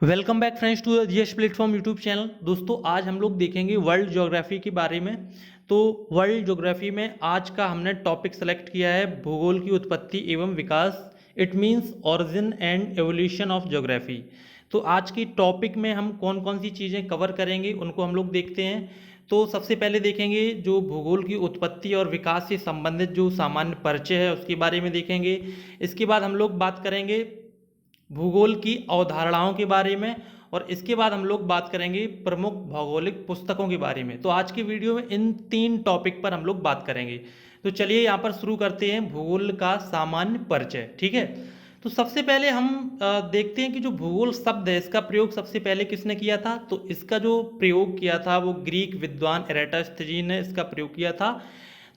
Welcome back friends to the GS platform YouTube channel. दोस्तों आज हम लोग देखेंगे वर्ल्ड ज्योग्राफी के बारे में। तो वर्ल्ड ज्योग्राफी में आज का हमने टॉपिक सेलेक्ट किया है भूगोल की उत्पत्ति एवं विकास। It means origin and evolution of geography. तो आज की टॉपिक में हम कौन कौन सी चीज़ें कवर करेंगे उनको हम लोग देखते हैं। तो सबसे पहले देखेंगे जो भूगोल की उत्पत्ति और विकास से संबंधित जो सामान्य परिचय है उसके बारे में देखेंगे। इसके बाद हम लोग बात करेंगे भूगोल की अवधारणाओं के बारे में और इसके बाद हम लोग बात करेंगे प्रमुख भौगोलिक पुस्तकों के बारे में। तो आज की वीडियो में इन तीन टॉपिक पर हम लोग बात करेंगे। तो चलिए यहाँ पर शुरू करते हैं भूगोल का सामान्य परिचय। ठीक है, तो सबसे पहले हम देखते हैं कि जो भूगोल शब्द है इसका प्रयोग सबसे पहले किसने किया था। तो इसका जो प्रयोग किया था वो ग्रीक विद्वान एराटोस्थेनीज ने इसका प्रयोग किया था।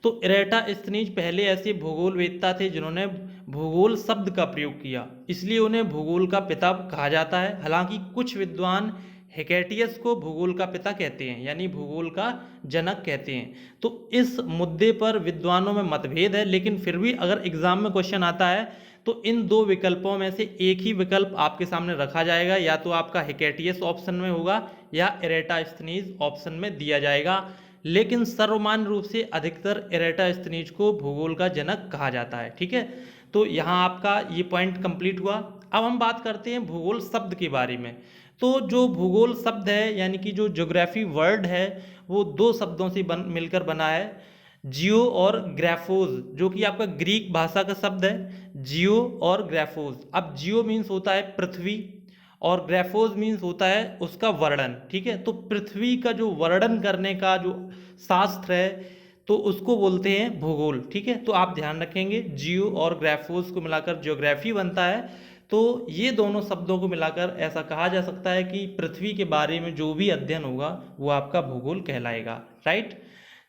तो एराटोस्थेनीज पहले ऐसे भूगोलवेत्ता थे जिन्होंने भूगोल शब्द का प्रयोग किया, इसलिए उन्हें भूगोल का पिता कहा जाता है। हालांकि कुछ विद्वान हेकेटियस को भूगोल का पिता कहते हैं, यानी भूगोल का जनक कहते हैं। तो इस मुद्दे पर विद्वानों में मतभेद है, लेकिन फिर भी अगर एग्जाम में क्वेश्चन आता है तो इन दो विकल्पों में से एक ही विकल्प आपके सामने रखा जाएगा, या तो आपका हेकेटियस ऑप्शन में होगा या एराटोस्थेनीज ऑप्शन में दिया जाएगा। लेकिन सर्वमान्य रूप से अधिकतर एराटोस्थेनीज को भूगोल का जनक कहा जाता है। ठीक है, तो यहाँ आपका ये पॉइंट कंप्लीट हुआ। अब हम बात करते हैं भूगोल शब्द के बारे में। तो जो भूगोल शब्द है यानी कि जो ज्योग्राफी वर्ड है वो दो शब्दों से मिलकर बना है, जियो और ग्राफोज, जो कि आपका ग्रीक भाषा का शब्द है, जियो और ग्राफोज। अब जियो मीन्स होता है पृथ्वी और ग्राफोज मीन्स होता है उसका वर्णन। ठीक है, तो पृथ्वी का जो वर्णन करने का जो शास्त्र है तो उसको बोलते हैं भूगोल। ठीक है, तो आप ध्यान रखेंगे जियो और ग्राफोज को मिलाकर ज्योग्राफी बनता है। तो ये दोनों शब्दों को मिलाकर ऐसा कहा जा सकता है कि पृथ्वी के बारे में जो भी अध्ययन होगा वो आपका भूगोल कहलाएगा। राइट,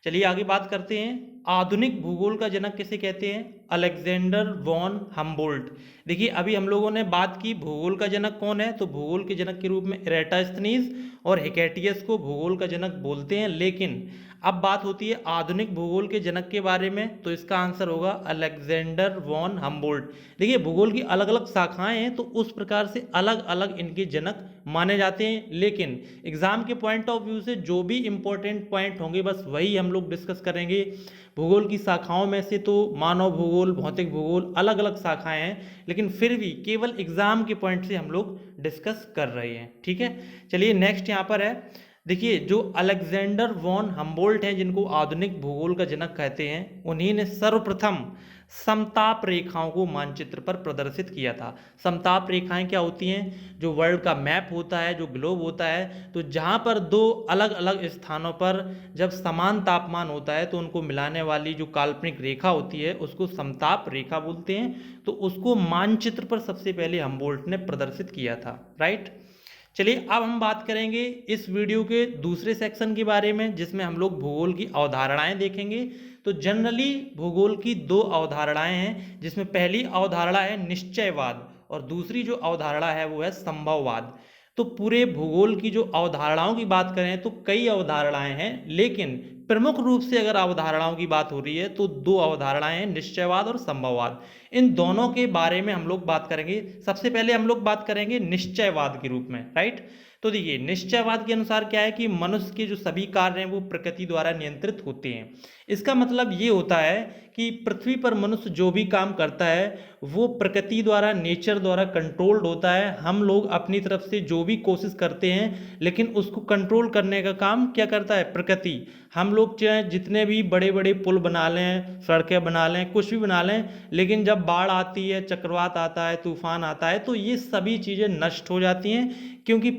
चलिए आगे बात करते हैं। आधुनिक भूगोल का जनक किसे कहते हैं? Alexander von Humboldt. देखिए अभी हम लोगों ने बात की भूगोल का जनक कौन है, तो भूगोल के जनक के रूप में एराटोस्थेनीज और हेकेटियस को भूगोल का जनक बोलते हैं। लेकिन अब बात होती है आधुनिक भूगोल के जनक के बारे में, तो इसका आंसर होगा अलेक्जेंडर वॉन हम्बोल्ट। देखिए भूगोल की अलग अलग शाखाएं हैं तो उस प्रकार से अलग अलग इनके जनक माने जाते हैं, लेकिन एग्जाम के पॉइंट ऑफ व्यू से जो भी इंपॉर्टेंट पॉइंट होंगे बस वही हम लोग डिस्कस करेंगे। भूगोल की शाखाओं में से तो मानव भूगोल, भौतिक भूगोल अलग अलग शाखाएं हैं, लेकिन फिर भी केवल एग्जाम के पॉइंट से हम लोग डिस्कस कर रहे हैं। ठीक है, चलिए नेक्स्ट यहाँ पर है। देखिए जो अलेक्जेंडर वॉन हम्बोल्ट हैं जिनको आधुनिक भूगोल का जनक कहते हैं, उन्हीं ने सर्वप्रथम समताप रेखाओं को मानचित्र पर प्रदर्शित किया था। समताप रेखाएं क्या होती हैं? जो वर्ल्ड का मैप होता है, जो ग्लोब होता है, तो जहाँ पर दो अलग अलग स्थानों पर जब समान तापमान होता है तो उनको मिलाने वाली जो काल्पनिक रेखा होती है उसको समताप रेखा बोलते हैं। तो उसको मानचित्र पर सबसे पहले हम्बोल्ट ने प्रदर्शित किया था। राइट, चलिए अब हम बात करेंगे इस वीडियो के दूसरे सेक्शन के बारे में जिसमें हम लोग भूगोल की अवधारणाएं देखेंगे। तो जनरली भूगोल की दो अवधारणाएं हैं, जिसमें पहली अवधारणा है निश्चयवाद और दूसरी जो अवधारणा है वो है संभववाद। तो पूरे भूगोल की जो अवधारणाओं की बात करें तो कई अवधारणाएं हैं, लेकिन प्रमुख रूप से अगर अवधारणाओं की बात हो रही है तो दो अवधारणाएं हैं, निश्चयवाद और संभववाद। इन दोनों के बारे में हम लोग बात करेंगे। सबसे पहले हम लोग बात करेंगे निश्चयवाद के रूप में। राइट, तो देखिए निश्चयवाद के अनुसार क्या है कि मनुष्य के जो सभी कार्य हैं वो प्रकृति द्वारा नियंत्रित होते हैं। इसका मतलब ये होता है कि पृथ्वी पर मनुष्य जो भी काम करता है वो प्रकृति द्वारा, नेचर द्वारा कंट्रोल्ड होता है। हम लोग अपनी तरफ से जो भी कोशिश करते हैं लेकिन उसको कंट्रोल करने का काम क्या करता है? प्रकृति। हम लोग चाहे जितने भी बड़े बड़े पुल बना लें, सड़कें बना लें, कुछ भी बना लें, लेकिन जब बाढ़ आती है, चक्रवात आता है, तूफान आता है तो ये सभी चीज़ें नष्ट हो जाती हैं, क्योंकि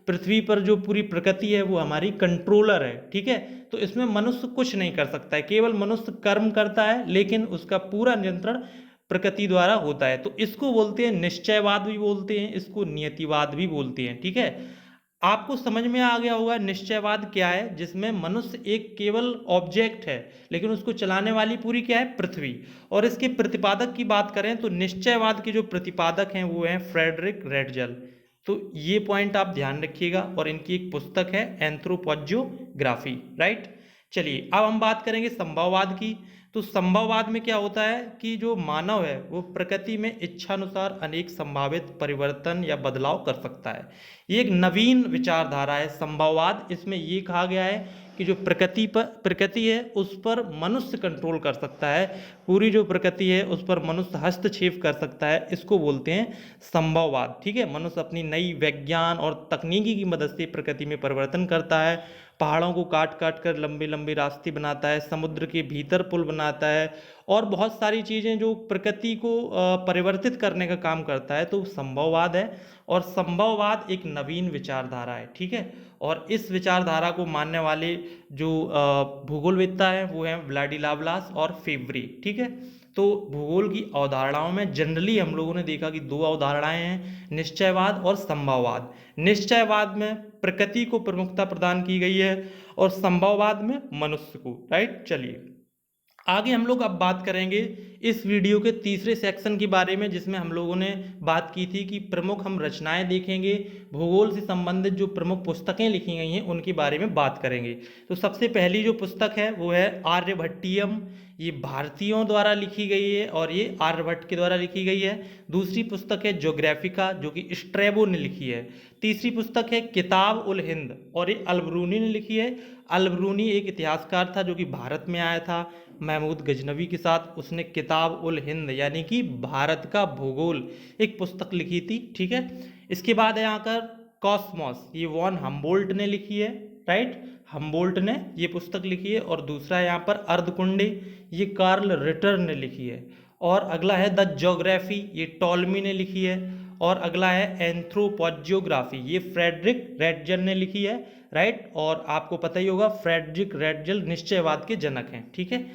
पृथ्वी पर जो पूरी प्रकृति है वो हमारी कंट्रोलर है। ठीक है, तो इसमें मनुष्य कुछ नहीं कर सकता है, केवल मनुष्य कर्म करता है लेकिन उसका पूरा नियंत्रण प्रकृति द्वारा होता है। तो इसको बोलते हैं निश्चयवाद भी बोलते हैं, इसको नियतिवाद भी बोलते हैं। ठीक है, आपको समझ में आ गया होगा निश्चयवाद क्या है, जिसमें मनुष्य एक केवल ऑब्जेक्ट है लेकिन उसको चलाने वाली पूरी क्या है? पृथ्वी। और इसके प्रतिपादक की बात करें तो निश्चयवाद के जो प्रतिपादक हैं वो हैं फ्रेडरिक रेटजल। तो ये पॉइंट आप ध्यान रखिएगा, और इनकी एक पुस्तक है एंथ्रोपोजियोग्राफी। राइट, चलिए अब हम बात करेंगे संभववाद की। तो संभववाद में क्या होता है कि जो मानव है वो प्रकृति में इच्छानुसार अनेक संभावित परिवर्तन या बदलाव कर सकता है। ये एक नवीन विचारधारा है संभववाद। इसमें ये कहा गया है कि जो प्रकृति है उस पर मनुष्य कंट्रोल कर सकता है, पूरी जो प्रकृति है उस पर मनुष्य हस्तक्षेप कर सकता है, इसको बोलते हैं संभववाद। ठीक है, मनुष्य अपनी नई विज्ञान और तकनीकी की मदद से प्रकृति में परिवर्तन करता है, पहाड़ों को काट काट कर लंबे लंबे रास्ते बनाता है, समुद्र के भीतर पुल बनाता है और बहुत सारी चीज़ें जो प्रकृति को परिवर्तित करने का काम करता है, तो संभववाद है। और संभववाद एक नवीन विचारधारा है। ठीक है, और इस विचारधारा को मानने वाले जो भूगोलवेत्ता हैं वो हैं व्लादिलावलास और फेब्रे। ठीक है, तो भूगोल की अवधारणाओं में जनरली हम लोगों ने देखा कि दो अवधारणाएं हैं, निश्चयवाद और संभववाद। निश्चयवाद में प्रकृति को प्रमुखता प्रदान की गई है और संभववाद में मनुष्य को। राइट, चलिए आगे हम लोग अब बात करेंगे इस वीडियो के तीसरे सेक्शन के बारे में, जिसमें हम लोगों ने बात की थी कि प्रमुख हम रचनाएं देखेंगे, भूगोल से संबंधित जो प्रमुख पुस्तकें लिखी गई हैं उनके बारे में बात करेंगे। तो सबसे पहली जो पुस्तक है वो है आर्यभट्टियम। ये भारतीयों द्वारा लिखी गई है और ये आर्यभट्ट के द्वारा लिखी गई है। दूसरी पुस्तक है ज्योग्राफिका, जो कि स्ट्रैबो ने लिखी है। तीसरी पुस्तक है किताब उल हिंद और ये अलबरूनी ने लिखी है। अलबरूनी एक इतिहासकार था जो कि भारत में आया था महमूद गजनवी के साथ। उसने किताब उल हिंद यानी कि भारत का भूगोल एक पुस्तक लिखी थी। ठीक है, इसके बाद है यहाँ कर कॉस्मॉस, ये वॉन हम्बोल्ट ने लिखी है। राइट, हम्बोल्ट ने ये पुस्तक लिखी है। और दूसरा है यहाँ पर अर्धकुंडे, ये कार्ल रिटर ने लिखी है। और अगला है द ज्योग्राफी, ये टॉलमी ने लिखी है। और अगला है एंथ्रोपोजियोग्राफी, ये फ्रेडरिक रेटजल ने लिखी है। राइट, और आपको पता ही होगा फ्रेडरिक रेटजल निश्चयवाद के जनक हैं। ठीक है,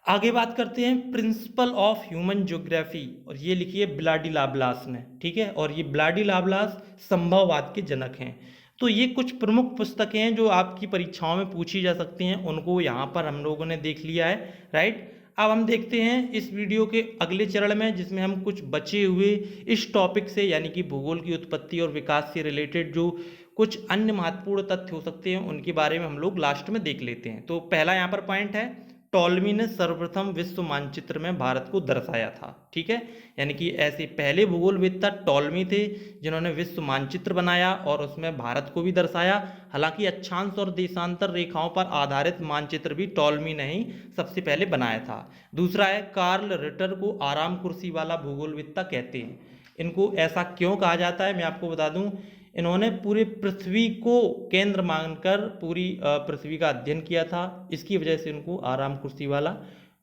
आगे बात करते हैं प्रिंसिपल ऑफ ह्यूमन ज्योग्राफी, और ये लिखी है व्लादिलावलास ने। ठीक है, और ये व्लादिलावलास संभववाद के जनक हैं। तो ये कुछ प्रमुख पुस्तकें हैं जो आपकी परीक्षाओं में पूछी जा सकती हैं, उनको यहाँ पर हम लोगों ने देख लिया है। राइट, अब हम देखते हैं इस वीडियो के अगले चरण में, जिसमें हम कुछ बचे हुए इस टॉपिक से यानी कि भूगोल की उत्पत्ति और विकास से रिलेटेड जो कुछ अन्य महत्वपूर्ण तथ्य हो सकते हैं उनके बारे में हम लोग लास्ट में देख लेते हैं। तो पहला यहाँ पर पॉइंट है, टॉलमी ने सर्वप्रथम विश्व मानचित्र में भारत को दर्शाया था। ठीक है, यानी कि ऐसे पहले भूगोलवेत्ता टॉलमी थे जिन्होंने विश्व मानचित्र बनाया और उसमें भारत को भी दर्शाया। हालांकि अक्षांश और देशांतर रेखाओं पर आधारित मानचित्र भी टॉलमी ने ही सबसे पहले बनाया था। दूसरा है कार्ल रिटर को आराम कुर्सी वाला भूगोलवेत्ता कहते हैं। इनको ऐसा क्यों कहा जाता है मैं आपको बता दूं, इन्होंने पूरे पृथ्वी को केंद्र मानकर पूरी पृथ्वी का अध्ययन किया था, इसकी वजह से इनको आराम कुर्सी वाला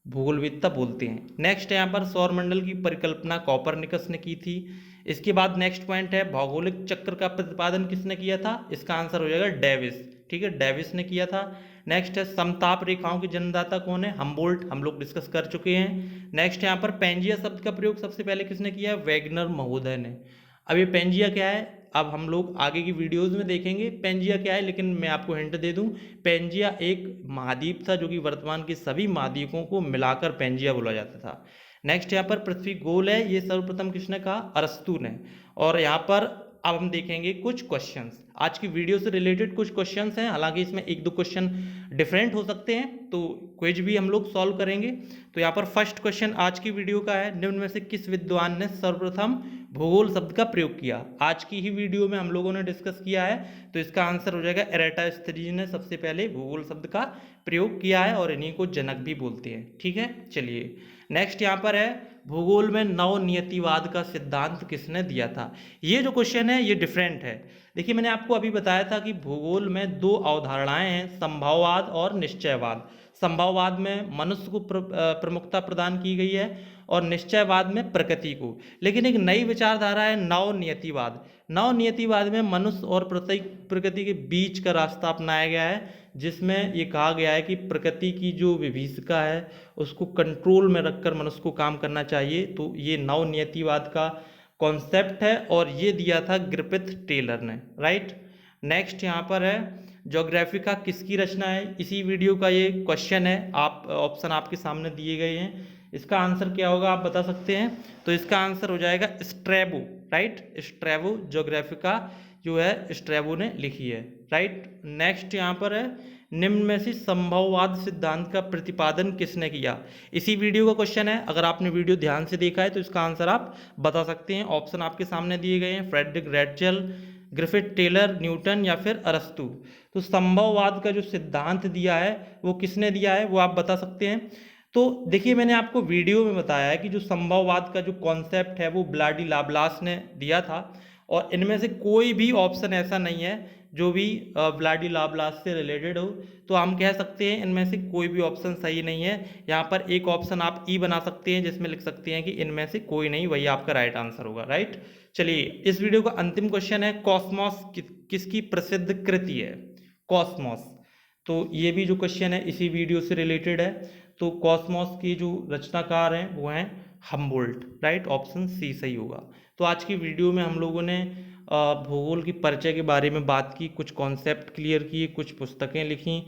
भूगोलवेत्ता बोलते हैं। नेक्स्ट यहाँ पर सौरमंडल की परिकल्पना कोपरनिकस ने की थी। इसके बाद नेक्स्ट पॉइंट है भौगोलिक चक्र का प्रतिपादन किसने किया था, इसका आंसर हो जाएगा डेविस। ठीक है, डेविस ने किया था। नेक्स्ट है समताप रेखाओं के जन्मदाता कौन है, हम्बोल्ट, हम लोग डिस्कस कर चुके हैं। नेक्स्ट यहाँ पर पेंजिया शब्द का प्रयोग सबसे पहले किसने किया है, वैगनर महोदय ने। अब ये पेंजिया क्या है, अब हम लोग आगे की वीडियोस में देखेंगे पेंजिया क्या है, लेकिन मैं आपको हिंट दे दूं, पेंजिया एक महाद्वीप था जो कि वर्तमान के सभी महाद्वीपों को मिलाकर पेंजिया बोला जाता था। नेक्स्ट यहाँ पर पृथ्वी गोल है, ये सर्वप्रथम किसने कहा, अरस्तु ने। और यहाँ पर अब हम देखेंगे कुछ क्वेश्चंस, आज की वीडियो से रिलेटेड कुछ क्वेश्चंस हैं, हालांकि इसमें एक दो क्वेश्चन डिफरेंट हो सकते हैं, तो क्विज भी हम लोग सॉल्व करेंगे। तो यहाँ पर फर्स्ट क्वेश्चन आज की वीडियो का है, निम्न में से किस विद्वान ने सर्वप्रथम भूगोल शब्द का प्रयोग किया। आज की ही वीडियो में हम लोगों ने डिस्कस किया है, तो इसका आंसर हो जाएगा एराटोस्थेनीज ने सबसे पहले भूगोल शब्द का प्रयोग किया है और इन्हीं को जनक भी बोलते हैं। ठीक है, चलिए नेक्स्ट यहाँ पर है भूगोल में नवनियतिवाद का सिद्धांत किसने दिया था। ये जो क्वेश्चन है ये डिफरेंट है। देखिए मैंने आपको अभी बताया था कि भूगोल में दो अवधारणाएं हैं, संभववाद और निश्चयवाद। संभववाद में मनुष्य को प्रमुखता प्रदान की गई है और निश्चयवाद में प्रकृति को। लेकिन एक नई विचारधारा है नवनियतिवाद। नवनियतिवाद में मनुष्य और प्रकृति के बीच का रास्ता अपनाया गया है, जिसमें ये कहा गया है कि प्रकृति की जो विभीषिका है उसको कंट्रोल में रखकर मनुष्य को काम करना चाहिए। तो ये नवनियतिवाद का कॉन्सेप्ट है और ये दिया था ग्रिफिथ टेलर ने। राइट, नेक्स्ट यहाँ पर है ज्योग्राफिका किसकी रचना है, इसी वीडियो का ये क्वेश्चन है, आप ऑप्शन आपके सामने दिए गए हैं, इसका आंसर क्या होगा आप बता सकते हैं। तो इसका आंसर हो जाएगा स्ट्रैबो। राइट, स्ट्रैबो ज्योग्राफिका जो है स्ट्रैबो ने लिखी है। राइट, नेक्स्ट यहाँ पर है निम्न में से संभववाद सिद्धांत का प्रतिपादन किसने किया। इसी वीडियो का क्वेश्चन है, अगर आपने वीडियो ध्यान से देखा है तो इसका आंसर आप बता सकते हैं। ऑप्शन आपके सामने दिए गए हैं, फ्रेडरिक रैटजेल, ग्रिफिथ, टेलर, न्यूटन या फिर अरस्तु। तो संभववाद का जो सिद्धांत दिया है वो किसने दिया है वो आप बता सकते हैं। तो देखिए, मैंने आपको वीडियो में बताया है कि जो संभववाद का जो कॉन्सेप्ट है वो ब्लाडी लाप्लास ने दिया था, और इनमें से कोई भी ऑप्शन ऐसा नहीं है जो भी ब्लाडी लाप्लास से रिलेटेड हो। तो हम कह सकते हैं इनमें से कोई भी ऑप्शन सही नहीं है। यहाँ पर एक ऑप्शन आप ई बना सकते हैं जिसमें लिख सकते हैं कि इनमें से कोई नहीं, वही आपका राइट आंसर होगा। राइट, चलिए इस वीडियो का अंतिम क्वेश्चन है, कॉस्मोस किसकी प्रसिद्ध कृति है। कॉस्मोस, तो ये भी जो क्वेश्चन है इसी वीडियो से रिलेटेड है। तो कॉस्मोस की जो रचनाकार हैं वो हैं हम्बोल्ट। राइट, ऑप्शन सी सही होगा। तो आज की वीडियो में हम लोगों ने भूगोल की परिचय के बारे में बात की, कुछ कॉन्सेप्ट क्लियर किए, कुछ पुस्तकें लिखी,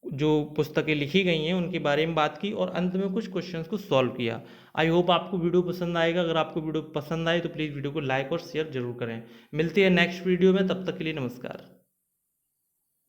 जो पुस्तकें लिखी गई हैं उनके बारे में बात की, और अंत में कुछ क्वेश्चंस को सॉल्व किया। आई होप आपको वीडियो पसंद आएगा। अगर आपको वीडियो पसंद आए तो प्लीज़ वीडियो को लाइक और शेयर जरूर करें। मिलते हैं नेक्स्ट वीडियो में, तब तक के लिए नमस्कार।